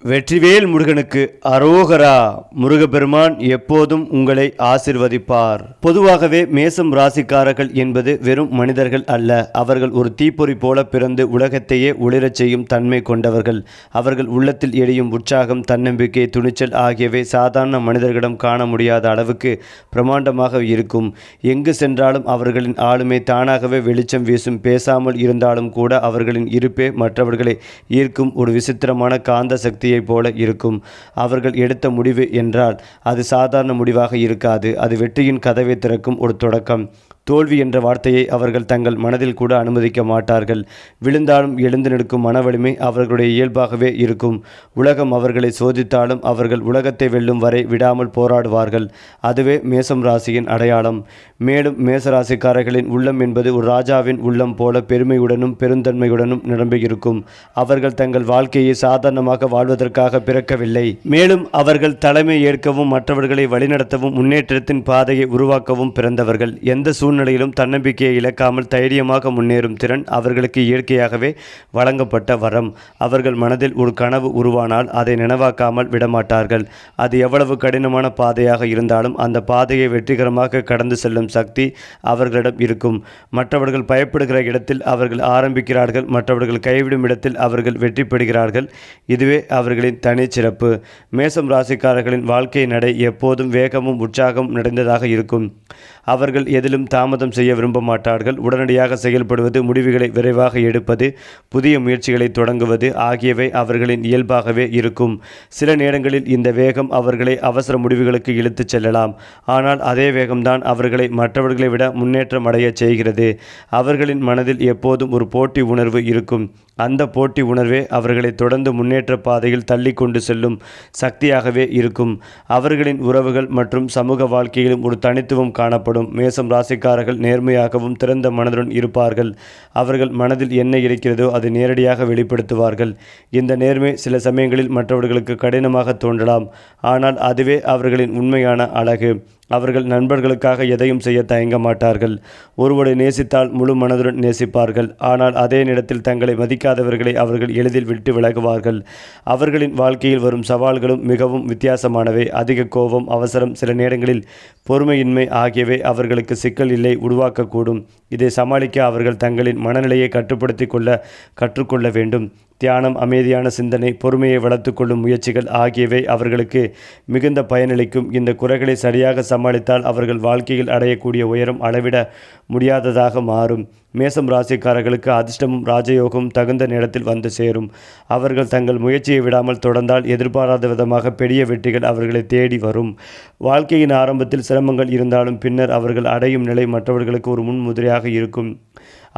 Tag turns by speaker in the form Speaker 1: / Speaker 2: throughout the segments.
Speaker 1: வெற்றிவேல் முருகனுக்கு அரோகரா. முருகப்பெருமான் எப்போதும் உங்களை ஆசிர்வதிப்பார். பொதுவாகவே மேசம் ராசிக்காரர்கள் என்பது வெறும் மனிதர்கள் அல்ல. அவர்கள் ஒரு தீப்பொறி போல பிறந்து உலகத்தையே ஒளிரச் செய்யும் தன்மை கொண்டவர்கள். அவர்கள் உள்ளத்தில் எரியும் உற்சாகம், தன்னம்பிக்கை, துணிச்சல் ஆகியவை சாதாரண மனிதர்களிடம் காண முடியாத அளவுக்கு பிரமாண்டமாக இருக்கும். எங்கு சென்றாலும் அவர்களின் ஆளுமை தானாகவே வெளிச்சம் வீசும். பேசாமல் இருந்தாலும் கூட அவர்களின் இருப்பே மற்றவர்களை ஈர்க்கும் ஒரு விசித்திரமான காந்த சக்தி போல இருக்கும். அவர்கள் எடுத்த முடிவு என்றால் அது சாதாரண முடிவாக இருக்காது. அது வெற்றியின் கதவை திறக்கும் ஒரு தொடக்கம். தோல்வி என்ற வார்த்தையை அவர்கள் தங்கள் மனதில் கூட அனுமதிக்க மாட்டார்கள். விழுந்தாலும் எழுந்து நிற்கும் மன வலிமை அவர்களுடைய இயல்பாகவே இருக்கும். உலகம் அவர்களை சோதித்தாலும் அவர்கள் உலகத்தை வெல்லும் வரை விடாமல் போராடுவார்கள். அதுவே மேசம் ராசியின் அடையாளம். மேலும் மேசராசிக்காரர்களின் உள்ளம் என்பது ஒரு ராஜாவின் உள்ளம் போல பெருமையுடனும் பெருந்தன்மையுடனும் நிரம்பியிருக்கும். அவர்கள் தங்கள் வாழ்க்கையை சாதாரணமாக வாழ்வதற்காக பிறக்கவில்லை. மேலும் அவர்கள் தலைமை ஏற்கவும் மற்றவர்களை வழிநடத்தவும் முன்னேற்றத்தின் பாதையை உருவாக்கவும் பிறந்தவர்கள். எந்த சூழ்நிலையிலும் தன்னம்பிக்கையை இழக்காமல் தைரியமாக முன்னேறும் திறன் அவர்களுக்கு இயற்கையாகவே வழங்கப்பட்ட வரம். அவர்கள் மனதில் ஒரு கனவு உருவானால் அதை நினைவாக்காமல் விடமாட்டார்கள். அது எவ்வளவு கடினமான பாதையாக இருந்தாலும் அந்த பாதையை வெற்றிகரமாக கடந்து செல்லும் சக்தி அவர்களிடம் இருக்கும். மற்றவர்கள் பயப்படுகிற இடத்தில் அவர்கள் ஆரம்பிக்கிறார்கள். மற்றவர்கள் கைவிடும் இடத்தில் அவர்கள் வெற்றி பெறுகிறார்கள். இதுவே அவர்களின் தனிச்சிறப்பு. மேசம் ராசிக்காரர்களின் வாழ்க்கை நடை எப்போதும் வேகமும் உற்சாகம் நிறைந்ததாக இருக்கும். அவர்கள் எதிலும் தாமதம் செய்ய விரும்ப மாட்டார்கள். உடனடியாக செயல்படுவது, முடிவுகளை விரைவாக எடுப்பது, புதிய முயற்சிகளை தொடங்குவது ஆகியவை அவர்களின் இயல்பாகவே இருக்கும். சில நேரங்களில் இந்த வேகம் அவர்களை அவசர முடிவுகளுக்கு இழுத்துச் செல்லலாம். ஆனால் அதே வேகம்தான் அவர்களை மற்றவர்களை விட முன்னேற்றம் அடைய செய்கிறது. அவர்களின் மனதில் எப்போதும் ஒரு போட்டி உணர்வு இருக்கும். அந்த போட்டி உணர்வே அவர்களை தொடர்ந்து முன்னேற்ற பாதையில் தள்ளி கொண்டு செல்லும் சக்தியாகவே இருக்கும். அவர்களின் உறவுகள் மற்றும் சமூக வாழ்க்கையிலும் ஒரு தனித்துவம் காணப்படும். மேசம் ராசிக்காரர்கள் நேர்மையாகவும் திறந்த மனதுடன் இருப்பார்கள். அவர்கள் மனதில் என்ன இருக்கிறதோ அதை நேரடியாக வெளிப்படுத்துவார்கள். இந்த நேர்மை சில சமயங்களில் மற்றவர்களுக்கு கடினமாக தோன்றலாம். ஆனால் அதுவே அவர்களின் உண்மையான அழகு. அவர்கள் நண்பர்களுக்காக எதையும் செய்ய தயங்க மாட்டார்கள். ஒருவரை நேசித்தால் முழு மனதுடன் நேசிப்பார்கள். ஆனால் அதே நேரத்தில் தங்களை மதிக்காதவர்களை அவர்கள் எளிதில் விட்டு விலகுவார்கள். அவர்களின் வாழ்க்கையில் வரும் சவால்களும் மிகவும் வித்தியாசமானவை. அதிக கோபம், அவசரம், சில நேரங்களில் பொறுமையின்மை ஆகியவை அவர்களுக்கு சிக்கல் இல்லை உருவாக்கக்கூடும். இதை சமாளிக்க அவர்கள் தங்களின் மனநிலையை கட்டுப்படுத்தி கற்றுக்கொள்ள வேண்டும். தியானம், அமைதியான சிந்தனை, பொறுமையை வளர்த்து கொள்ளும் முயற்சிகள் ஆகியவை அவர்களுக்கு மிகுந்த பயனளிக்கும். இந்த குறைகளை சரியாக சமாளித்தால் அவர்கள் வாழ்க்கையில் அடையக்கூடிய உயரம் அளவிட முடியாததாக மாறும். மேசம் ராசிக்காரர்களுக்கு அதிர்ஷ்டமும் ராஜயோகமும் தகுந்த நேரத்தில் வந்து சேரும். அவர்கள் தங்கள் முயற்சியை விடாமல் தொடர்ந்தால் எதிர்பாராத விதமாக பெரிய வெற்றிகள் அவர்களை தேடி வரும். வாழ்க்கையின் ஆரம்பத்தில் சிரமங்கள் இருந்தாலும் பின்னர் அவர்கள் அடையும் நிலை மற்றவர்களுக்கு ஒரு முன்முதிரையாக இருக்கும்.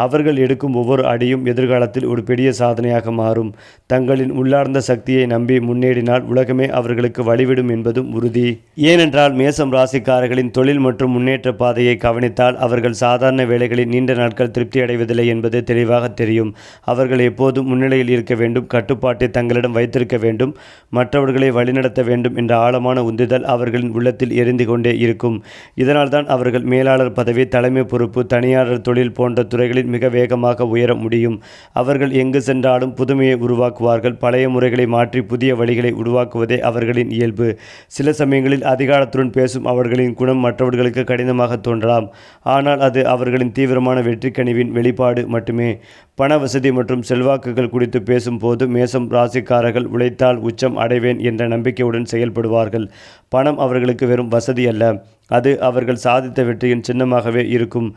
Speaker 1: அவர்கள் எடுக்கும் ஒவ்வொரு அடியும் எதிர்காலத்தில் ஒரு பெரிய சாதனையாக மாறும். தங்களின் உள்ளார்ந்த சக்தியை நம்பி முன்னேறினால் உலகமே அவர்களுக்கு வழிவிடும் என்பதும் உறுதி. ஏனென்றால் மேசம் ராசிக்காரர்களின் தொழில் மற்றும் முன்னேற்ற பாதையை கவனித்தால் அவர்கள் சாதாரண வேலைகளில் நீண்ட நாட்கள் திருப்தி அடைவதில்லை என்பது தெளிவாக தெரியும். அவர்கள் எப்போதும் முன்னிலையில் இருக்க வேண்டும், கட்டுப்பாட்டை தங்களிடம் வைத்திருக்க வேண்டும், மற்றவர்களை வழிநடத்த வேண்டும் என்ற ஆழமான உந்துதல் அவர்களின் உள்ளத்தில் எரிந்து கொண்டே இருக்கும். இதனால்தான் அவர்கள் மேலாளர் பதவி, தலைமை பொறுப்பு, தனியார் தொழில் போன்ற துறைகளில் மிக வேகமாக உயர முடியும். அவர்கள் எங்கு சென்றாலும் புதுமையை உருவாக்குவார்கள். பழைய முறைகளை மாற்றி புதிய வழிகளை உருவாக்குவதே அவர்களின் இயல்பு. சில சமயங்களில் அதிகாரத்துடன் பேசும் அவர்களின் குணம் மற்றவர்களுக்கு கடினமாக தோன்றலாம். ஆனால் அது அவர்களின் தீவிரமான வெற்றி கனிவின் வெளிப்பாடு மட்டுமே. பண வசதி மற்றும் செல்வாக்குகள் குறித்து பேசும்போது மேசம் ராசிக்காரர்கள் உழைத்தால் உச்சம் அடைவேன் என்ற நம்பிக்கையுடன் செயல்படுவார்கள். பணம் அவர்களுக்கு வெறும் வசதி அல்ல, அது அவர்கள் சாதித்த வெற்றியின் சின்னமாகவே இருக்கும்.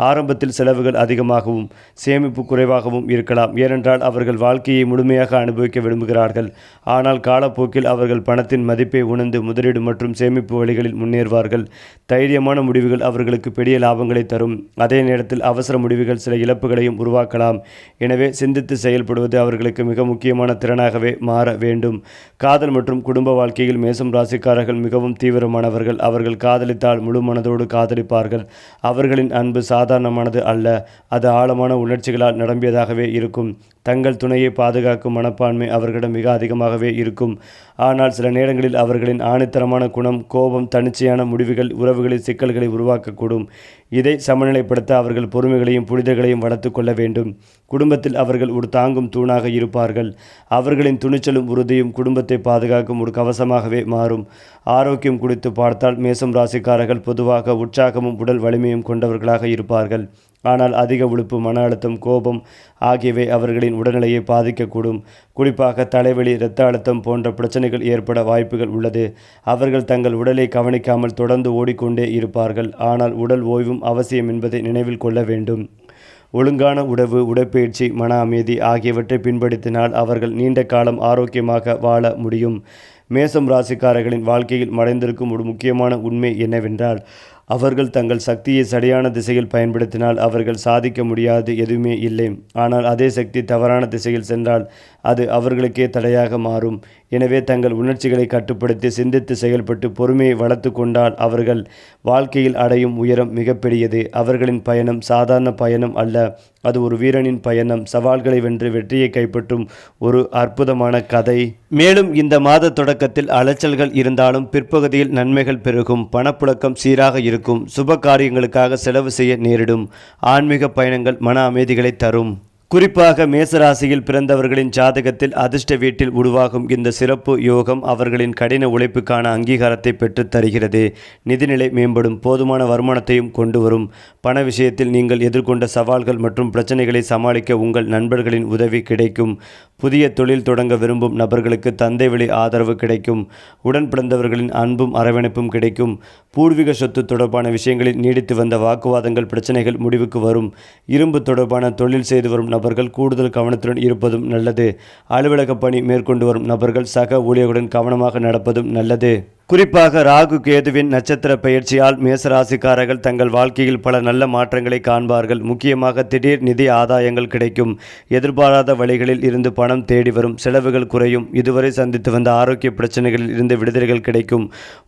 Speaker 1: ஆரம்பத்தில் செலவுகள் அதிகமாகவும் சேமிப்பு குறைவாகவும் இருக்கலாம். ஏனென்றால் அவர்கள் வாழ்க்கையை முழுமையாக அனுபவிக்க விரும்புகிறார்கள். ஆனால் காலப்போக்கில் அவர்கள் பணத்தின் மதிப்பை உணர்ந்து முதலீடு மற்றும் சேமிப்பு வழிகளில் முன்னேறுவார்கள். தைரியமான முடிவுகள் அவர்களுக்கு பெரிய லாபங்களை தரும். அதே நேரத்தில் அவசர முடிவுகள் சில இழப்புகளையும் உருவாக்கலாம். எனவே சிந்தித்து செயல்படுவது அவர்களுக்கு மிக முக்கியமான திறனாகவே மாற வேண்டும். காதல் மற்றும் குடும்ப வாழ்க்கையில் மேசம் ராசிக்காரர்கள் மிகவும் தீவிரமானவர்கள். அவர்கள் காதலித்தால் முழு மனதோடு காதலிப்பார்கள். அவர்களின் அன்பு சாதாரணமானது அல்ல, அது ஆழமான உணர்ச்சிகளால் நிரம்பியதாகவே இருக்கும். தங்கள் துணையை பாதுகாக்கும் மனப்பான்மை அவர்களிடம் மிக அதிகமாகவே இருக்கும். ஆனால் சில நேரங்களில் அவர்களின் ஆணித்தரமான குணம், கோபம், தன்னிச்சையான முடிவுகள் உறவுகளில் சிக்கல்களை உருவாக்கக்கூடும். இதை சமநிலைப்படுத்த அவர்கள் பொறுமைகளையும் புனிதர்களையும் வளர்த்து கொள்ள வேண்டும். குடும்பத்தில் அவர்கள் ஒரு தாங்கும் தூணாக இருப்பார்கள். அவர்களின் துணிச்சலும் உறுதியும் குடும்பத்தை பாதுகாக்கும் ஒரு கவசமாகவே மாறும். ஆரோக்கியம் குறித்து பார்த்தால் மேசம் ராசிக்காரர்கள் பொதுவாக உற்சாகமும் உடல் வலிமையும் கொண்டவர்களாக இருப்பார்கள். ஆனால் அதிக உழுப்பு, மன அழுத்தம், கோபம் ஆகியவை அவர்களின் உடல்நிலையை பாதிக்கக்கூடும். குறிப்பாக தலைவலி, இரத்த அழுத்தம் போன்ற பிரச்சனைகள் ஏற்பட வாய்ப்புகள் உள்ளது. அவர்கள் தங்கள் உடலை கவனிக்காமல் தொடர்ந்து ஓடிக்கொண்டே இருப்பார்கள். ஆனால் உடல் ஓய்வும் அவசியம் என்பதை நினைவில் கொள்ள வேண்டும். ஒழுங்கான உணவு, உடற்பயிற்சி, மன அமைதி ஆகியவற்றை பின்படுத்தினால் அவர்கள் நீண்ட காலம் ஆரோக்கியமாக வாழ முடியும். மேசம் ராசிக்காரர்களின் வாழ்க்கையில் மறைந்திருக்கும் ஒரு முக்கியமான உண்மை என்னவென்றால், அவர்கள் தங்கள் சக்தியை சரியான திசையில் பயன்படுத்தினால் அவர்கள் சாதிக்க முடியாது எதுவுமே இல்லை. ஆனால் அதே சக்தி தவறான திசையில் சென்றால் அது அவர்களுக்கே தடையாக மாறும். எனவே தங்கள் உணர்ச்சிகளை கட்டுப்படுத்தி சிந்தித்து செயல்பட்டு பொறுமையை வளர்த்து கொண்டால் அவர்கள் வாழ்க்கையில் அடையும் உயரம் மிகப்பெரியது. அவர்களின் பயணம் சாதாரண பயணம் அல்ல, அது ஒரு வீரனின் பயணம், சவால்களை வென்று வெற்றியை கைப்பற்றும் ஒரு அற்புதமான கதை. மேலும் இந்த மாத தொடக்கத்தில் அலைச்சல்கள் இருந்தாலும் பிற்பகுதியில் நன்மைகள் பெருகும். பணப்புழக்கம் சீராக இருக்கும். சுப காரியங்களுக்காக செலவு செய்ய நேரிடும். ஆன்மீக பயணங்கள் மன அமைதிகளை தரும். குறிப்பாக மேசராசியில் பிறந்தவர்களின் ஜாதகத்தில் அதிர்ஷ்ட வீட்டில் உருவாகும் இந்த சிறப்பு யோகம் அவர்களின் கடின உழைப்புக்கான அங்கீகாரத்தை பெற்றுத் தருகிறது. நிதிநிலை மேம்படும். போதுமான வருமானத்தையும் கொண்டு வரும். பண விஷயத்தில் நீங்கள் எதிர்கொண்ட சவால்கள் மற்றும் பிரச்சனைகளை சமாளிக்க உங்கள் நண்பர்களின் உதவி கிடைக்கும். புதிய தொழில் தொடங்க விரும்பும் நபர்களுக்கு தந்தை வழி ஆதரவு கிடைக்கும். உடன் பிறந்தவர்களின் அன்பும் அரவணைப்பும் கிடைக்கும். பூர்வீக சொத்து தொடர்பான விஷயங்களில் நீடித்து வந்த வாக்குவாதங்கள், பிரச்சனைகள் முடிவுக்கு வரும். இரும்பு தொடர்பான தொழில் செய்து வரும் நபர்கள் கூடுதல் கவனத்துடன் இருப்பதும் நல்லது. அலுவலக பணி மேற்கொண்டு வரும் நபர்கள் சக ஊழியர்களுடன் கவனமாக நடப்பதும் நல்லது. குறிப்பாக ராகு கேதுவின் நட்சத்திர பெயர்ச்சியால் மேசராசிக்காரர்கள் தங்கள் வாழ்க்கையில் பல நல்ல மாற்றங்களை காண்பார்கள். முக்கியமாக திடீர் நிதி ஆதாயங்கள் கிடைக்கும். எதிர்பாராத வழிகளில் இருந்து பணம் தேடி வரும். செலவுகள் குறையும். இதுவரை சந்தித்து வந்த ஆரோக்கிய பிரச்சனைகளில் இருந்து விடுதலைகள் கிடைக்கும்.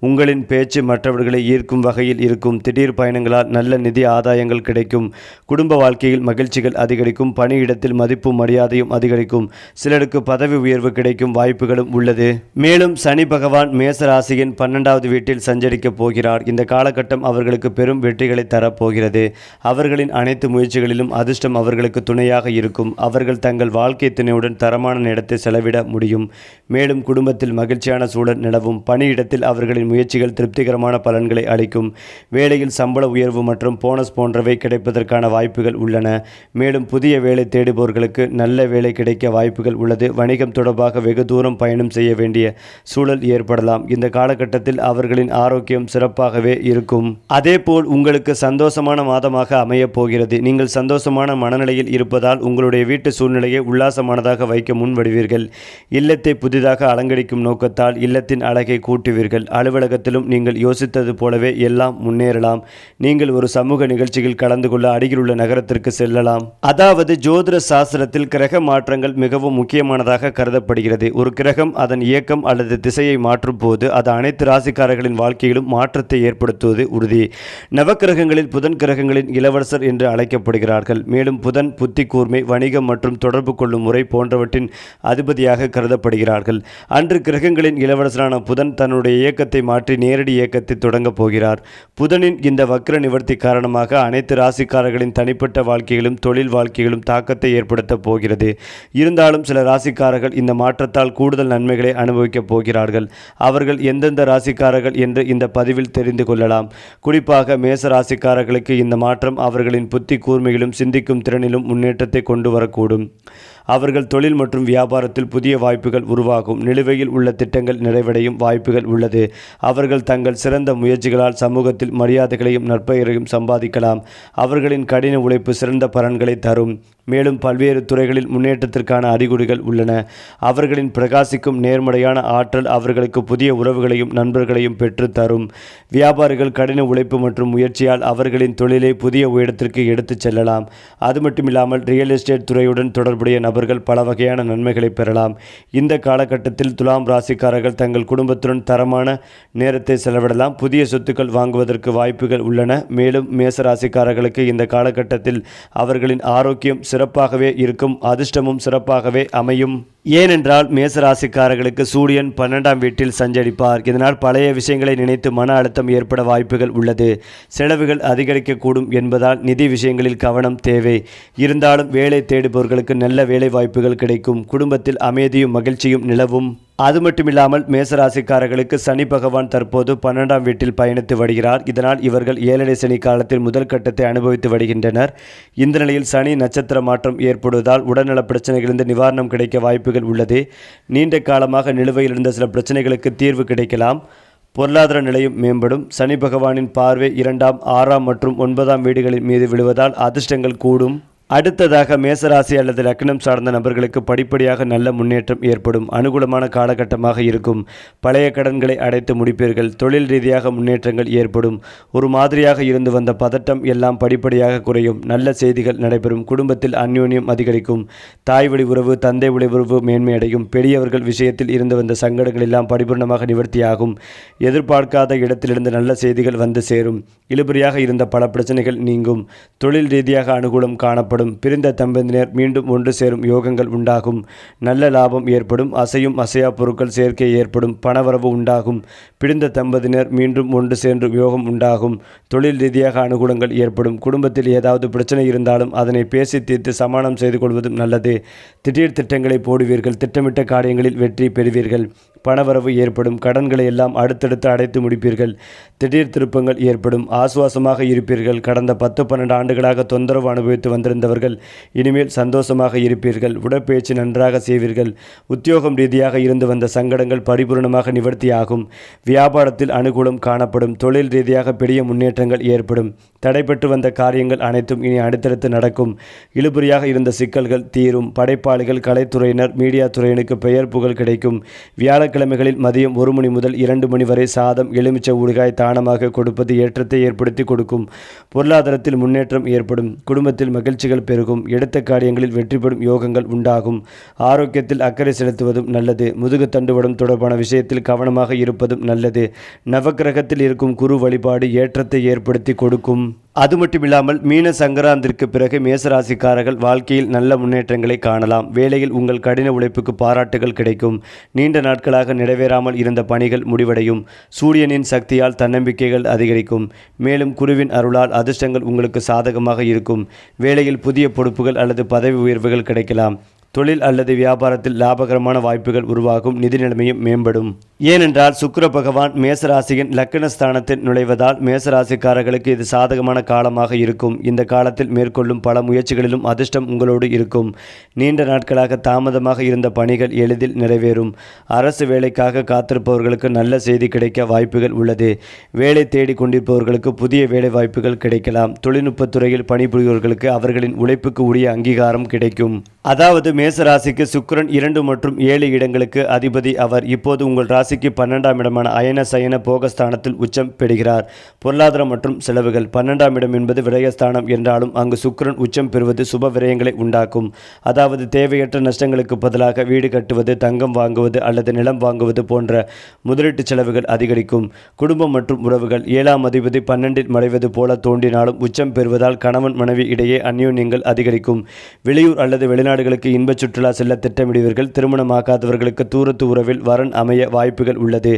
Speaker 1: உங்களின் பேச்சு மற்றவர்களை ஈர்க்கும் வகையில் இருக்கும். திடீர் பயணங்களால் நல்ல நிதி ஆதாயங்கள் கிடைக்கும். குடும்ப வாழ்க்கையில் மகிழ்ச்சிகள் அதிகரிக்கும். பணியிடத்தில் மதிப்பும் மரியாதையும் அதிகரிக்கும். சிலருக்கு பதவி உயர்வு கிடைக்கும் வாய்ப்புகளும் உள்ளது. மேலும் சனி பகவான் மேசராசியின் 12வது வீட்டில் சஞ்சரிக்கப் போகிறார். இந்த காலகட்டம் அவர்களுக்கு பெரும் வெற்றிகளை தரப்போகிறது. அவர்களின் அனைத்து முயற்சிகளிலும் அதிர்ஷ்டம் அவர்களுக்கு துணையாக இருக்கும். அவர்கள் தங்கள் வாழ்க்கை துணையுடன் தரமான நேரத்தை செலவிட முடியும். மேலும் குடும்பத்தில் மகிழ்ச்சியான சூழல் நிலவும். பணியிடத்தில் அவர்களின் முயற்சிகள் திருப்திகரமான பலன்களை அளிக்கும். வேலையில் சம்பள உயர்வு மற்றும் போனஸ் போன்றவை கிடைப்பதற்கான வாய்ப்புகள் உள்ளன. மேலும் புதிய வேலை தேடுபவர்களுக்கு நல்ல வேலை கிடைக்க வாய்ப்புகள் உள்ளது. வணிகம் தொடர்பாக வெகு தூரம் பயணம் செய்ய வேண்டிய சூழல் ஏற்படலாம். இந்த காலகட்டத்தில் அவர்களின் ஆரோக்கியம் சிறப்பாகவே இருக்கும். அதேபோல் உங்களுக்கு சந்தோஷமான மாதமாக அமையப் போகிறது. நீங்கள் சந்தோஷமான மனநிலையில் இருப்பதால் உங்களுடைய வீட்டு சூழ்நிலையை உல்லாசமானதாக வைக்க முன்வடுவீர்கள். இல்லத்தை புதிதாக அலங்கரிக்கும் நோக்கத்தால் இல்லத்தின் அழகை கூட்டுவீர்கள். அலுவலகத்திலும் நீங்கள் யோசித்தது போலவே எல்லாம் முன்னேறலாம். நீங்கள் ஒரு சமூக நிகழ்ச்சியில் கலந்து கொள்ள அருகிலுள்ள நகரத்திற்கு செல்லலாம். அதாவது ஜோதிட சாஸ்திரத்தில் கிரக மாற்றங்கள் மிகவும் முக்கியமானதாக கருதப்படுகிறது. ஒரு கிரகம் அதன் இயக்கம் அல்லது திசையை மாற்றும் போது அது அனைத்து ராசிக்காரர்களின் வாழ்க்கையிலும் மாற்றத்தை ஏற்படுத்துவது உறுதி. நவக்கிரகங்களில் புதன் கிரகங்களின் இளவரசர் என்று அழைக்கப்படுகிறார்கள். மேலும் புதன் புத்தி கூர்மை, வணிகம் மற்றும் தொடர்பு கொள்ளும் முறை போன்றவற்றின் அதிபதியாக கருதப்படுகிறார்கள். அன்று கிரகங்களின் இளவரசரான புதன் தன்னுடைய இயக்கத்தை மாற்றி நேரடி இயக்கத்தை தொடங்கப் போகிறார். புதனின் இந்த வக்ர நிவர்த்தி காரணமாக அனைத்து ராசிக்காரர்களின் தனிப்பட்ட வாழ்க்கைகளும் தொழில் வாழ்க்கைகளும் தாக்கத்தை ஏற்படுத்தப் போகிறது. இருந்தாலும் சில ராசிக்காரர்கள் இந்த மாற்றத்தால் கூடுதல் நன்மைகளை அனுபவிக்கப் போகிறார்கள். அவர்கள் எந்தெந்த ராசிக்காரர்கள் என்று இந்த பதிவில் தெரிந்து கொள்ளலாம். குறிப்பாக மேச ராசிக்காரர்களுக்கு இந்த மாற்றம் அவர்களின் புத்தி கூர்மையிலும் சிந்திக்கும் திறனிலும் முன்னேற்றத்தை கொண்டு வரக்கூடும். அவர்கள் தொழில் மற்றும் வியாபாரத்தில் புதிய வாய்ப்புகள் உருவாகும். நிலுவையில் உள்ள திட்டங்கள் நிறைவடையும் வாய்ப்புகள் உள்ளது. அவர்கள் தங்கள் சிறந்த முயற்சிகளால் சமூகத்தில் மரியாதைகளையும் நற்பெயரையும் சம்பாதிக்கலாம். அவர்களின் கடின உழைப்பு சிறந்த பலன்களை தரும். மேலும் பல்வேறு துறைகளில் முன்னேற்றத்திற்கான அறிகுறிகள் உள்ளன. அவர்களின் பிரகாசிக்கும் நேர்மறையான ஆற்றல் அவர்களுக்கு புதிய உறவுகளையும் நண்பர்களையும் பெற்று தரும். வியாபாரிகள் கடின உழைப்பு மற்றும் முயற்சியால் அவர்களின் தொழிலை புதிய உயரத்திற்கு எடுத்துச் செல்லலாம். அது மட்டுமில்லாமல் ரியல் எஸ்டேட் துறையுடன் தொடர்புடைய நபர்கள் பல வகையான நன்மைகளை பெறலாம். இந்த காலகட்டத்தில் துலாம் ராசிக்காரர்கள் தங்கள் குடும்பத்துடன் தரமான நேரத்தை செலவிடலாம். புதிய சொத்துக்கள் வாங்குவதற்கு வாய்ப்புகள் உள்ளன. மேலும் மேச ராசிக்காரர்களுக்கு இந்த காலகட்டத்தில் அவர்களின் ஆரோக்கியம் சிறப்பாகவே இருக்கும். அதிர்ஷ்டமும் சிறப்பாகவே அமையும். ஏனென்றால் மேசராசிக்காரர்களுக்கு சூரியன் 12ஆம் வீட்டில் சஞ்சரிப்பார். இதனால் பழைய விஷயங்களை நினைத்து மன அழுத்தம் ஏற்பட வாய்ப்புகள் உள்ளது. செலவுகள் அதிகரிக்கக்கூடும் என்பதால் நிதி விஷயங்களில் கவனம் தேவை. இருந்தாலும் வேலை தேடுபவர்களுக்கு நல்ல வேலை வாய்ப்புகள் கிடைக்கும். குடும்பத்தில் அமைதியும் மகிழ்ச்சியும் நிலவும். அது மட்டுமில்லாமல் மேசராசிக்காரர்களுக்கு சனி பகவான் தற்போது 12ஆம் வீட்டில் பயணித்து வருகிறார். இதனால் இவர்கள் 7 சனி காலத்தில் முதல் கட்டத்தை அனுபவித்து வருகின்றனர். இந்த நிலையில் சனி நட்சத்திர மாற்றம் ஏற்படுவதால் உடல்நல பிரச்சனைகளிலிருந்து நிவாரணம் கிடைக்க வாய்ப்புகள் உள்ளது. நீண்ட காலமாக நிலுவையில் இருந்த சில பிரச்சனைகளுக்கு தீர்வு கிடைக்கலாம். பொருளாதார நிலையும் மேம்படும். சனி பகவானின் பார்வை 2ஆம், 6ஆம் மற்றும் 9ஆம் வீடுகளின் மீது விழுவதால் அதிர்ஷ்டங்கள் கூடும். அடுத்ததாக மேசராசி அல்லது லக்னம் சார்ந்த நபர்களுக்கு படிப்படியாக நல்ல முன்னேற்றம் ஏற்படும். அனுகூலமான காலகட்டமாக இருக்கும். பழைய கடன்களை அடைத்து முடிப்பீர்கள். தொழில் ரீதியாக முன்னேற்றங்கள் ஏற்படும். ஒரு மாதிரியாக இருந்து வந்த பதட்டம் எல்லாம் படிப்படியாக குறையும். நல்ல செய்திகள் நடைபெறும். குடும்பத்தில் அந்யோன்யம் அதிகரிக்கும். தாய் வழி உறவு, தந்தை வழி உறவு மேன்மையடையும். பெரியவர்கள் விஷயத்தில் இருந்து வந்த சங்கடங்கள் எல்லாம் பரிபூர்ணமாக நிவர்த்தியாகும். எதிர்பார்க்காத இடத்திலிருந்து நல்ல செய்திகள் வந்து சேரும். இழுபறியாக இருந்த பல பிரச்சனைகள் நீங்கும். தொழில் ரீதியாக அனுகூலம் காணப்படும். பிரிந்த தம்பதியினர் மீண்டும் ஒன்று சேரும் யோகங்கள் உண்டாகும். நல்ல லாபம் ஏற்படும். அசையும் அசையா பொருட்கள் சேர்க்கை ஏற்படும். பணவரவு உண்டாகும். பிரிந்த தம்பதியினர் மீண்டும் ஒன்று சேர்ந்து யோகம் உண்டாகும். தொழில் ரீதியாக அனுகூலங்கள் ஏற்படும். குடும்பத்தில் ஏதாவது பிரச்சனை இருந்தாலும் அதனை பேசி தீர்த்து சமாதானம் செய்து கொள்வதும் நல்லது. திடீர் திட்டங்களை போடுவீர்கள். திட்டமிட்ட காரியங்களில் வெற்றி பெறுவீர்கள். பணவரவு ஏற்படும். கடன்களை எல்லாம் அடுத்தடுத்து அடைத்து முடிப்பீர்கள். திடீர் திருப்பங்கள் ஏற்படும். ஆசுவாசமாக இருப்பீர்கள். கடந்த 10-12 ஆண்டுகளாக தொந்தரவு அனுபவித்து வந்திருந்தவர்கள் இனிமேல் சந்தோஷமாக இருப்பீர்கள். உடற்பயிற்சி நன்றாக செய்வீர்கள். உத்தியோகம் ரீதியாக இருந்து வந்த சங்கடங்கள் பரிபூர்ணமாக நிவர்த்தியாகும். வியாபாரத்தில் அனுகூலம் காணப்படும். தொழில் ரீதியாக பெரிய முன்னேற்றங்கள் ஏற்படும். தடைபட்டு வந்த காரியங்கள் அனைத்தும் இனி அடுத்தடுத்து நடக்கும். இழுபறியாக இருந்த சிக்கல்கள் தீரும். படைப்பாளிகள், கலைத்துறையினர், மீடியா துறையினருக்கு பெயர் புகழ் கிடைக்கும். வியாழக்கிழமைகளில் மதியம் 1 மணி முதல் 2 மணி வரை சாதம், எலுமிச்சை ஊறுகாய் தானமாக கொடுப்பது ஏற்றத்தை ஏற்படுத்தி கொடுக்கும். பொருளாதாரத்தில் முன்னேற்றம் ஏற்படும். குடும்பத்தில் மகிழ்ச்சிகள் பெருகும். எடுத்த காரியங்களில் வெற்றி பெறும் யோகங்கள் உண்டாகும். ஆரோக்கியத்தில் அக்கறை செலுத்துவதும் நல்லது. முதுகு தண்டுவடம் தொடர்பான விஷயத்தில் கவனமாக இருப்பதும் நல்லது. நவக்கிரகத்தில் இருக்கும் குரு வழிபாடு ஏற்றத்தை ஏற்படுத்தி கொடுக்கும். அது மட்டுமில்லாமல் மீன சங்கராந்திற்கு பிறகு மேசராசிக்காரர்கள் வாழ்க்கையில் நல்ல முன்னேற்றங்களை காணலாம். வேலையில் உங்கள் கடின உழைப்புக்கு பாராட்டுகள் கிடைக்கும். நீண்ட நாட்களாக நிறைவேறாமல் இருந்த பணிகள் முடிவடையும். சூரியனின் சக்தியால் தன்னம்பிக்கைகள் அதிகரிக்கும். மேலும் குருவின் அருளால் அதிர்ஷ்டங்கள் உங்களுக்கு சாதகமாக இருக்கும். வேலையில் புதிய பொறுப்புகள் அல்லது பதவி உயர்வுகள் கிடைக்கலாம். தொழில் அல்லது வியாபாரத்தில் லாபகரமான வாய்ப்புகள் உருவாகும். நிதி நிலைமையும் மேம்படும். ஏனென்றால் சுக்கிர பகவான் மேசராசியின் லக்னஸ்தானத்தில் நுழைவதால் மேசராசிக்காரர்களுக்கு இது சாதகமான காலமாக இருக்கும். இந்த காலத்தில் மேற்கொள்ளும் பல முயற்சிகளிலும் அதிர்ஷ்டம் உங்களோடு இருக்கும். நீண்ட நாட்களாக தாமதமாக இருந்த பணிகள் எளிதில் நிறைவேறும். அரசு வேலைக்காக காத்திருப்பவர்களுக்கு நல்ல செய்தி கிடைக்க வாய்ப்புகள் உள்ளது. வேலை தேடி கொண்டிருப்பவர்களுக்கு புதிய வேலை வாய்ப்புகள் கிடைக்கலாம். தொழில்நுட்பத்துறையில் பணிபுரிபவர்களுக்கு அவர்களின் உழைப்புக்கு உரிய அங்கீகாரம் கிடைக்கும். அதாவது மேசராசிக்கு சுக்கிரன் 2 மற்றும் 7 இடங்களுக்கு அதிபதி. அவர் இப்போது உங்கள் ராசிக்கு 12ஆம் இடமான அயன சயன போகஸ்தானத்தில் உச்சம் பெறுகிறார். பொருளாதாரம் மற்றும் செலவுகள் 12ஆம் இடம் என்பது விரயஸ்தானம் என்றாலும் அங்கு சுக்கிரன் உச்சம் பெறுவது சுப விரயங்களை உண்டாக்கும். அதாவது தேவையற்ற நஷ்டங்களுக்கு பதிலாக வீடு கட்டுவது, தங்கம் வாங்குவது அல்லது நிலம் வாங்குவது போன்ற முதலீட்டு செலவுகள் அதிகரிக்கும். குடும்பம் மற்றும் உறவுகள் 7ஆம் அதிபதி 12இல் மறைவது போல தோன்றினாலும் உச்சம் பெறுவதால் கணவன் மனைவி இடையே அந்யோன்யங்கள் அதிகரிக்கும். வெளியூர் அல்லது வெளிநாடுகளுக்கு இன்ப சுற்றுலா செல்ல திட்டமிடுவீர்கள். திருமணமாகாதவர்களுக்கு தூரத்து உறவில் வரன் அமைய வாய்ப்புகள் உள்ளது.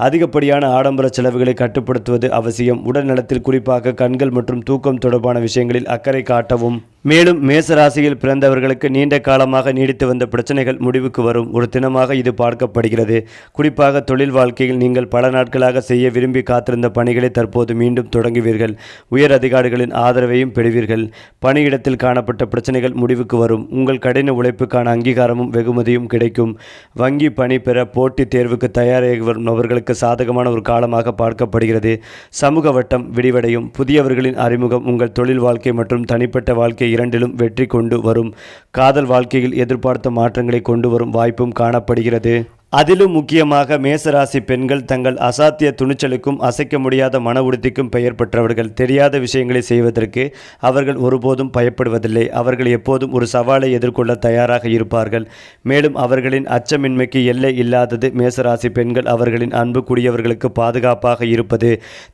Speaker 1: அதிகப்படியான ஆடம்பர செலவுகளை கட்டுப்படுத்துவது அவசியம். உடல் நலத்தில் குறிப்பாக கண்கள் மற்றும் தூக்கம் தொடர்பான விஷயங்களில் அக்கறை காட்டவும். மேலும் மேசராசியில் பிறந்தவர்களுக்கு நீண்ட காலமாக நீடித்து வந்த பிரச்சனைகள் முடிவுக்கு வரும் ஒரு தினமாக இது பார்க்கப்படுகிறது. குறிப்பாக தொழில் வாழ்க்கையில் நீங்கள் பல நாட்களாக செய்ய விரும்பி காத்திருந்த பணிகளை தற்போது மீண்டும் தொடங்குவீர்கள். உயர் அதிகாரிகளின் ஆதரவையும் பெறுவீர்கள். பணியிடத்தில் காணப்பட்ட பிரச்சனைகள் முடிவுக்கு வரும். உங்கள் கடின உழைப்புக்கான அங்கீகாரமும் வெகுமதியும் கிடைக்கும். வங்கி பணி பெற போட்டித் தேர்வுக்கு தயாராகி வரும் நபர்களுக்கு சாதகமான ஒரு காலமாக பார்க்கப்படுகிறது. சமூக வட்டம் விரிவடையும். புதியவர்களின் அறிமுகம் உங்கள் தொழில் வாழ்க்கை மற்றும் தனிப்பட்ட வாழ்க்கை இரண்டிலும் வெற்றி கொண்டு வரும். காதல் வாழ்க்கையில் எதிர்பார்த்த மாற்றங்களை கொண்டு வரும் வாய்ப்பும் காணப்படுகிறது. அதிலும் முக்கியமாக மேசராசி பெண்கள் தங்கள் அசாத்திய துணிச்சலுக்கும் அசைக்க முடியாத மன உறுதிக்கும் பெயர் பெற்றவர்கள். தெரியாத விஷயங்களை செய்வதற்கு அவர்கள் ஒருபோதும் பயப்படுவதில்லை. அவர்கள் எப்போதும் ஒரு சவாலை எதிர்கொள்ள தயாராக இருப்பார்கள். மேலும் அவர்களின் அச்சமின்மைக்கு எல்லை இல்லாதது. மேசராசி பெண்கள் அவர்களின் அன்புக்குரியவர்களுக்கு பாதுகாப்பாக இருப்பது,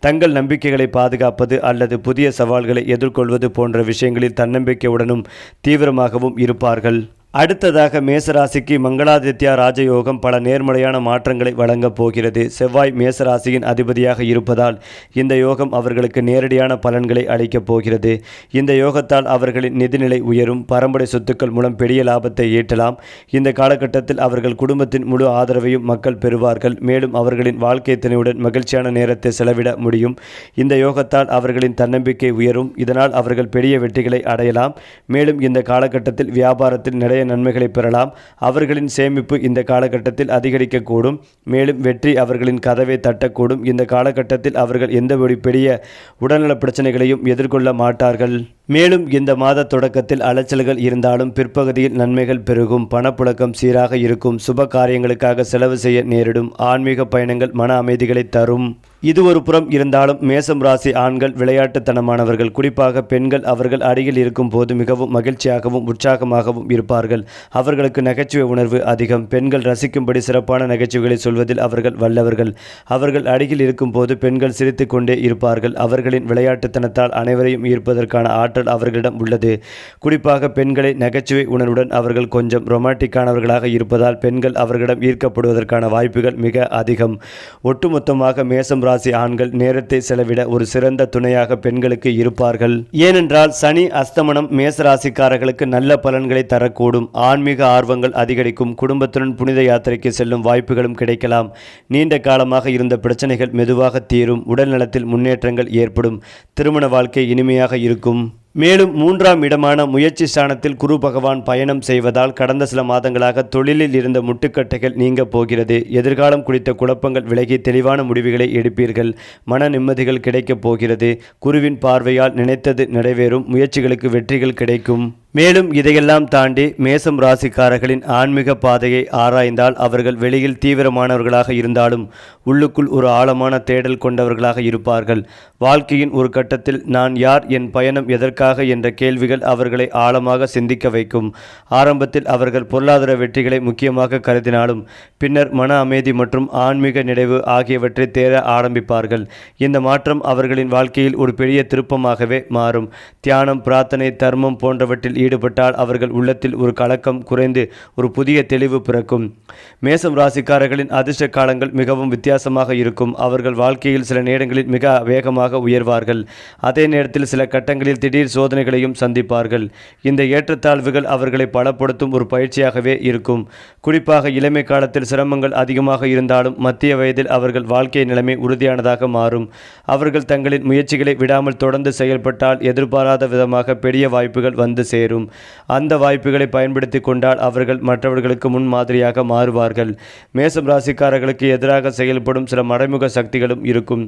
Speaker 1: தங்கள் நம்பிக்கைகளை பாதுகாப்பது அல்லது புதிய சவால்களை எதிர்கொள்வது போன்ற விஷயங்களில் தன்னம்பிக்கையுடனும் தீவிரமாகவும் இருப்பார்கள். அடுத்ததாக மேசராசிக்கு மங்களாதித்யா ராஜயோகம் பல நேர்மறையான மாற்றங்களை வழங்கப் போகிறது. செவ்வாய் மேசராசியின் அதிபதியாக இருப்பதால் இந்த யோகம் அவர்களுக்கு நேரடியான பலன்களை அளிக்கப் போகிறது. இந்த யோகத்தால் அவர்களின் நிதிநிலை உயரும். பரம்பரை சொத்துக்கள் மூலம் பெரிய லாபத்தை ஈட்டலாம். இந்த காலகட்டத்தில் அவர்கள் குடும்பத்தின் முழு ஆதரவையும் மக்கள் பெறுவார்கள். மேலும் அவர்களின் வாழ்க்கை துணையுடன் மகிழ்ச்சியான நேரத்தை செலவிட முடியும். இந்த யோகத்தால் அவர்களின் தன்னம்பிக்கை உயரும். இதனால் அவர்கள் பெரிய வெற்றிகளை அடையலாம். மேலும் இந்த காலகட்டத்தில் வியாபாரத்தில் நிறைய நன்மைகளை பெறலாம். அவர்களின் சேமிப்பு இந்த காலகட்டத்தில் அதிகரிக்கக்கூடும். மேலும் வெற்றி அவர்களின் கதவை தட்டக்கூடும். இந்த காலகட்டத்தில் அவர்கள் எந்தவொரு பெரிய உடல்நல பிரச்சனைகளையும் எதிர்கொள்ள மாட்டார்கள். மேலும் இந்த மாத தொடக்கத்தில் அலைச்சல்கள் இருந்தாலும் பிற்பகுதியில் நன்மைகள் பெருகும். பணப்புழக்கம் சீராக இருக்கும். சுப காரியங்களுக்காக செலவு செய்ய நேரிடும். ஆன்மீக பயணங்கள் மன அமைதிகளை தரும். இது ஒரு புறம் இருந்தாலும் மேசம் ராசி ஆண்கள் விளையாட்டுத்தனமானவர்கள். குறிப்பாக பெண்கள் அவர்கள் அருகில் இருக்கும் போது மிகவும் மகிழ்ச்சியாகவும் உற்சாகமாகவும் இருப்பார்கள். அவர்களுக்கு நகைச்சுவை உணர்வு அதிகம். பெண்கள் ரசிக்கும்படி சிறப்பான நகைச்சுவைகளை சொல்வதில் அவர்கள் வல்லவர்கள். அவர்கள் அருகில் இருக்கும் போது பெண்கள் சிரித்து கொண்டே இருப்பார்கள். அவர்களின் விளையாட்டுத்தனத்தால் அனைவரையும் ஈர்ப்பதற்கான ஆற்றல் அவர்களிடம் உள்ளது. குறிப்பாக பெண்களை நகைச்சுவை உணர்வுடன் அவர்கள் கொஞ்சம் ரொமான்டிக்கானவர்களாக இருப்பதால் பெண்கள் அவர்களிடம் ஈர்க்கப்படுவதற்கான வாய்ப்புகள் மிக அதிகம். ஒட்டுமொத்தமாக மேசம் ராசி ஆண்கள் நேரத்தை செலவிட ஒரு சிறந்த துணையாக பெண்களுக்கு இருப்பார்கள். ஏனென்றால் சனி அஸ்தமனம் மேசராசிக்காரர்களுக்கு நல்ல பலன்களை தரக்கூடும். ஆன்மீக ஆர்வங்கள் அதிகரிக்கும். குடும்பத்துடன் புனித யாத்திரைக்கு செல்லும் வாய்ப்புகளும் கிடைக்கலாம். நீண்ட காலமாக இருந்த பிரச்சனைகள் மெதுவாக தீரும். உடல் நலத்தில் முன்னேற்றங்கள் ஏற்படும். திருமண வாழ்க்கை இனிமையாக இருக்கும். மேலும் 3ஆம் இடமான முயற்சி ஸ்தானத்தில் குரு பகவான் பயணம் செய்வதால் கடந்த சில மாதங்களாக தொழிலில் இருந்த முட்டுக்கட்டைகள் நீங்க போகிறது. எதிர்காலம் குறித்த குழப்பங்கள் விலகி தெளிவான முடிவுகளை எடுப்பீர்கள். மன நிம்மதிகள் கிடைக்கப் போகிறது. குருவின் பார்வையால் நினைத்தது நிறைவேறும். முயற்சிகளுக்கு வெற்றிகள் கிடைக்கும். மேலும் இதையெல்லாம் தாண்டி மேசம் ராசிக்காரர்களின் ஆன்மீக பாதையை ஆராய்ந்தால் அவர்கள் வெளியில் தீவிரமானவர்களாக இருந்தாலும் உள்ளுக்குள் ஒரு ஆழமான தேடல் கொண்டவர்களாக இருப்பார்கள். வாழ்க்கையின் ஒரு கட்டத்தில் நான் யார், என் பயணம் எதற்காக என்ற கேள்விகள் அவர்களை ஆழமாக சிந்திக்க வைக்கும். ஆரம்பத்தில் அவர்கள் பொருளாதார வெற்றிகளை முக்கியமாக கருதினாலும் பின்னர் மன அமைதி மற்றும் ஆன்மீக நிறைவு ஆகியவற்றை தேட ஆரம்பிப்பார்கள். இந்த மாற்றம் அவர்களின் வாழ்க்கையில் ஒரு பெரிய திருப்பமாகவே மாறும். தியானம், பிரார்த்தனை, தர்மம் போன்றவற்றில் ஈடுபட்டால் அவர்கள் உள்ளத்தில் ஒரு கலக்கம் குறைந்து ஒரு புதிய தெளிவு பிறக்கும். மேசம் ராசிக்காரர்களின் அதிர்ஷ்ட காலங்கள் மிகவும் வித்தியாசமாக இருக்கும். அவர்கள் வாழ்க்கையில் சில நேரங்களில் மிக வேகமாக உயர்வார்கள். அதே நேரத்தில் சில கட்டங்களில் திடீர் சோதனைகளையும் சந்திப்பார்கள். இந்த ஏற்றத்தாழ்வுகள் அவர்களை பலப்படுத்தும் ஒரு பயிற்சியாகவே இருக்கும். குறிப்பாக இளமை காலத்தில் சிரமங்கள் அதிகமாக இருந்தாலும் மத்திய வயதில் அவர்கள் வாழ்க்கை நிலைமை உறுதியானதாக மாறும். அவர்கள் தங்களின் முயற்சிகளை விடாமல் தொடர்ந்து செயல்பட்டால் எதிர்பாராத விதமாக பெரிய வாய்ப்புகள் வந்து சேரும். அந்த வாய்ப்புகளை பயன்படுத்தி கொண்டால் அவர்கள் மற்றவர்களுக்கு முன் மாதிரியாக மாறுவார்கள். மேசம் ராசிக்காரர்களுக்கு எதிராக செயல்படும் சில மறைமுக சக்திகளும் இருக்கும்.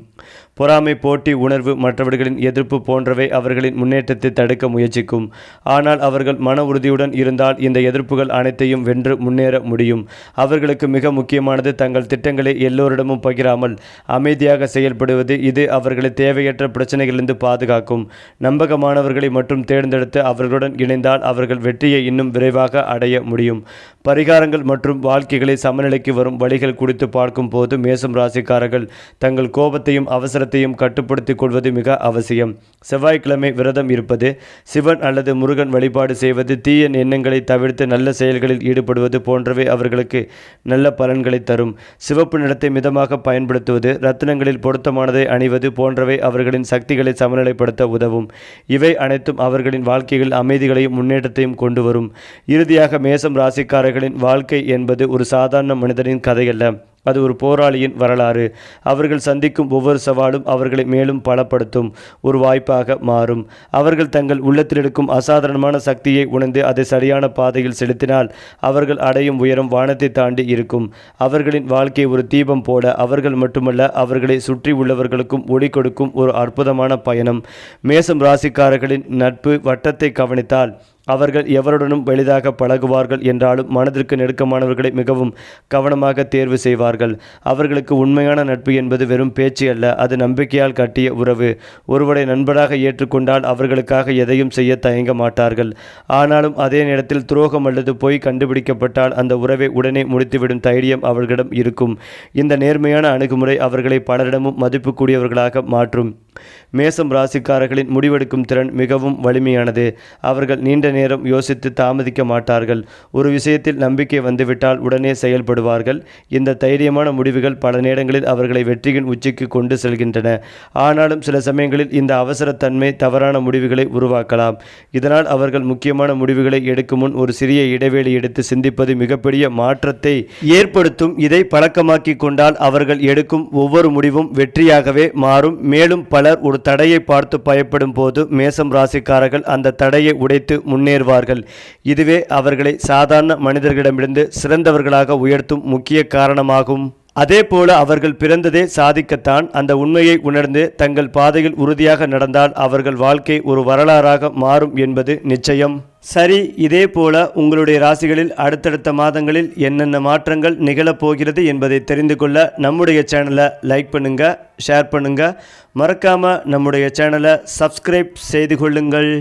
Speaker 1: பொறாமை, போட்டி உணர்வு, மற்றவர்களின் எதிர்ப்பு போன்றவை அவர்களின் முன்னேற்றத்தை தடுக்க முயற்சிக்கும். ஆனால் அவர்கள் மன உறுதியுடன் இருந்தால் இந்த எதிர்ப்புகள் அனைத்தையும் வென்று முன்னேற முடியும். அவர்களுக்கு மிக முக்கியமானது தங்கள் திட்டங்களை எல்லோரிடமும் பகிராமல் அமைதியாக செயல்படுவது. இது அவர்களை தேவையற்ற பிரச்சனைகளிலிருந்து பாதுகாக்கும். நம்பகமானவர்களை மட்டும் தேர்ந்தெடுத்து அவர்களுடன் இணைந்தால் அவர்கள் வெற்றியை இன்னும் விரைவாக அடைய முடியும். பரிகாரங்கள் மற்றும் வாழ்க்கைகளை சமநிலைக்கு வரும் வழிகள் குறித்து பார்க்கும் போது மேசம் ராசிக்காரர்கள் தங்கள் கோபத்தையும் அவசரத்தையும் கட்டுப்படுத்திக் கொள்வது மிக அவசியம். செவ்வாய்க்கிழமை விரதம் இருப்பது, சிவன் அல்லது முருகன் வழிபாடு செய்வது, தீய எண்ணங்களை தவிர்த்து நல்ல செயல்களில் ஈடுபடுவது போன்றவை அவர்களுக்கு நல்ல பலன்களை தரும். சிவப்பு நிறத்தை மிதமாக பயன்படுத்துவது, ரத்தினங்களில் பொருத்தமானதை அணிவது போன்றவை அவர்களின் சக்திகளை சமநிலைப்படுத்த உதவும். இவை அனைத்தும் அவர்களின் வாழ்க்கையில் அமைதிகளையும் முன்னேற்றத்தையும் கொண்டு வரும். இறுதியாக மேசம் ராசிக்காரர்களின் வாழ்க்கை என்பது ஒரு சாதாரண மனிதனின் கதையல்ல. அது ஒரு போராளியின் வரலாறு. அவர்கள் சந்திக்கும் ஒவ்வொரு சவாலும் அவர்களை மேலும் பலப்படுத்தும் ஒரு வாய்ப்பாக மாறும். அவர்கள் தங்கள் உள்ளத்தில் இருக்கும் அசாதாரணமான சக்தியை உணர்ந்து அதை சரியான பாதையில் செலுத்தினால் அவர்கள் அடையும் உயரம் வானத்தை தாண்டி இருக்கும். அவர்களின் வாழ்க்கை ஒரு தீபம் போல அவர்கள் மட்டுமல்ல, அவர்களை சுற்றி உள்ளவர்களுக்கும் ஒளி கொடுக்கும் ஒரு அற்புதமான பயணம். மேசம் ராசிக்காரர்களின் நட்பு வட்டத்தை கவனித்தால் அவர்கள் எவருடனும் எளிதாக பழகுவார்கள் என்றாலும் மனதிற்கு நெருக்கமானவர்களை மிகவும் கவனமாக தேர்வு செய்வார்கள். அவர்களுக்கு உண்மையான நட்பு என்பது வெறும் பேச்சு அல்ல, அது நம்பிக்கையால் கட்டிய உறவு. ஒருவரை நண்பராக ஏற்றுக்கொண்டால் அவர்களுக்காக எதையும் செய்ய தயங்க மாட்டார்கள். ஆனாலும் அதே நேரத்தில் துரோகம் அல்லது பொய் கண்டுபிடிக்கப்பட்டால் அந்த உறவை உடனே முடித்துவிடும் தைரியம் அவர்களிடம் இருக்கும். இந்த நேர்மையான அணுகுமுறை அவர்களை பலரிடமும் மதிப்புக்குரியவர்களாக மாற்றும். மேசம் ராசிக்காரர்களின் முடிவெடுக்கும் திறன் மிகவும் வலிமையானது. அவர்கள் நீண்ட நேரம் யோசித்து தாமதிக்க மாட்டார்கள். ஒரு விஷயத்தில் நம்பிக்கை வந்துவிட்டால் உடனே செயல்படுவார்கள். இந்த தைரியமான முடிவுகள் பல நேரங்களில் அவர்களை வெற்றியின் உச்சிக்கு கொண்டு செல்கின்றன. ஆனாலும் சில சமயங்களில் இந்த அவசரத்தன்மை தவறான முடிவுகளை உருவாக்கலாம். இதனால் அவர்கள் முக்கியமான முடிவுகளை எடுக்கும் முன் ஒரு சிறிய இடைவெளி எடுத்து சிந்திப்பது மிகப்பெரிய மாற்றத்தை ஏற்படுத்தும். இதை பழக்கமாக்கி கொண்டால் அவர்கள் எடுக்கும் ஒவ்வொரு முடிவும் வெற்றியாகவே மாறும். மேலும் பலர் ஒரு தடையை பார்த்து பயப்படும் போது மேசம் ராசிக்காரர்கள் அந்த தடையை உடைத்து முன்னேறுவார்கள். இதுவே அவர்களை சாதாரண மனிதர்களிடமிருந்து சிறந்தவர்களாக உயர்த்தும் முக்கிய காரணமாகும். அதேபோல அவர்கள் பிறந்ததே சாதிக்கத்தான். அந்த உண்மையை உணர்ந்து தங்கள் பாதையில் உறுதியாக நடந்தால் அவர்கள் வாழ்க்கை ஒரு வரலாறாக மாறும் என்பது நிச்சயம். சரி, இதே போல உங்களுடைய ராசிகளில் அடுத்தடுத்த மாதங்களில் என்னென்ன மாற்றங்கள் நிகழப்போகிறது என்பதை தெரிந்து கொள்ள நம்முடைய சேனலை லைக் பண்ணுங்க, ஷேர் பண்ணுங்க, மறக்காம நம்முடைய சேனலை சப்ஸ்கிரைப் செய்து கொள்ளுங்கள்.